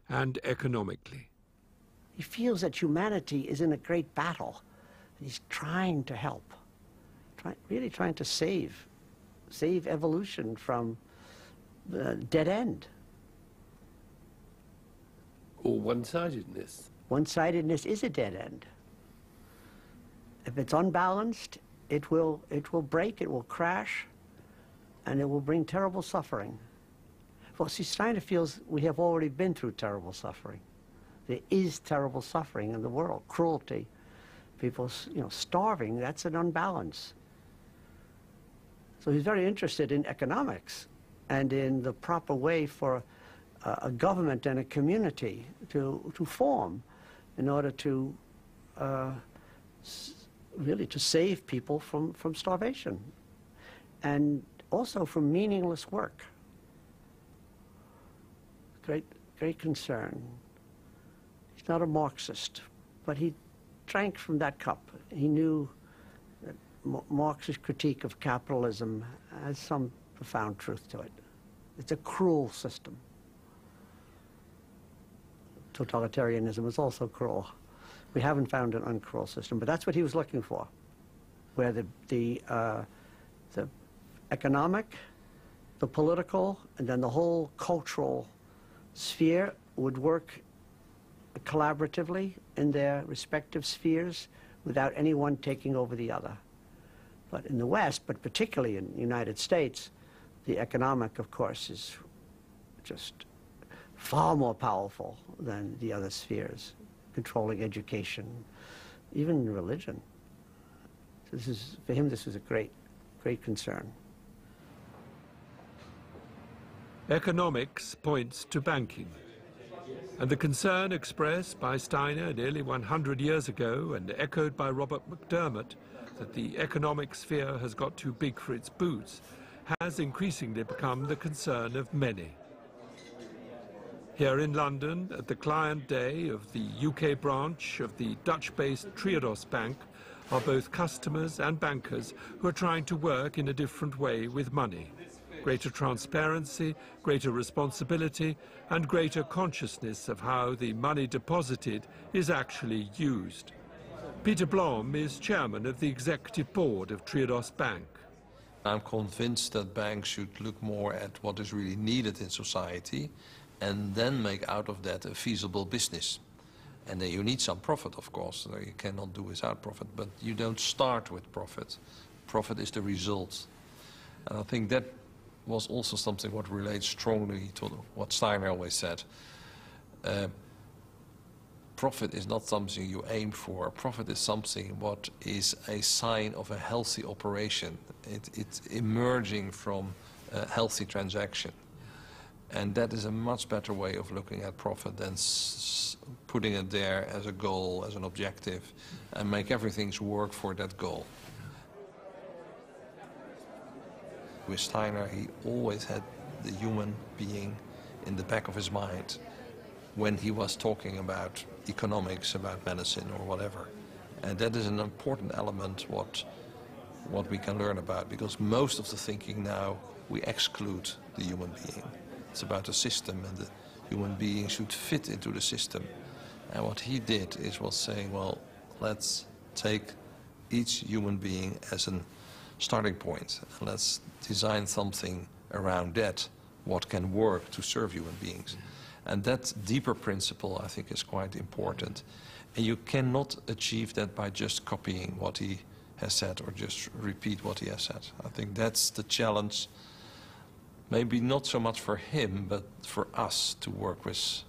and economically. He feels that humanity is in a great battle. He's trying to help, really trying to save evolution from the dead end. Or one-sidedness. One-sidedness is a dead end. If it's unbalanced, it will break, it will crash, and it will bring terrible suffering. Well, see, Steiner feels we have already been through terrible suffering. There is terrible suffering in the world, cruelty, people, starving. That's an unbalance. So he's very interested in economics and in the proper way for a government and a community to form in order to really to save people from starvation and also from meaningless work. Great concern. He's not a Marxist, but he drank from that cup. He knew that Marx's critique of capitalism has some profound truth to it. It's a cruel system. Totalitarianism is also cruel. We haven't found an uncruel system, but that's what he was looking for, where the economic, the political, and then the whole cultural sphere would work collaboratively in their respective spheres without anyone taking over the other. But in the West, but particularly in the United States, the economic, of course, is just far more powerful than the other spheres, controlling education, even religion. So for him, this was a great concern. Economics points to banking, and the concern expressed by Steiner nearly 100 years ago and echoed by Robert McDermott that the economic sphere has got too big for its boots has increasingly become the concern of many. Here in London, at the client day of the UK branch of the Dutch-based Triodos Bank, are both customers and bankers who are trying to work in a different way with money. Greater transparency, greater responsibility, and greater consciousness of how the money deposited is actually used. Peter Blom is chairman of the executive board of Triodos Bank. I'm convinced that banks should look more at what is really needed in society and then make out of that a feasible business. And then you need some profit, of course. You cannot do without profit, but you don't start with profit. Profit is the result. And I think that was also something what relates strongly to what Steiner always said. Profit is not something you aim for. Profit is something what is a sign of a healthy operation. It's emerging from a healthy transaction. And that is a much better way of looking at profit than putting it there as a goal, as an objective, and make everything work for that goal. With Steiner, he always had the human being in the back of his mind when he was talking about economics, about medicine or whatever. And that is an important element what we can learn about, because most of the thinking now, we exclude the human being. It's about the system, and the human being should fit into the system. And what he did was saying, well, let's take each human being as a starting point, and let's design something around that, what can work to serve human beings. And that deeper principle, I think, is quite important. And you cannot achieve that by just copying what he has said or just repeat what he has said. I think that's the challenge, maybe not so much for him, but for us to work with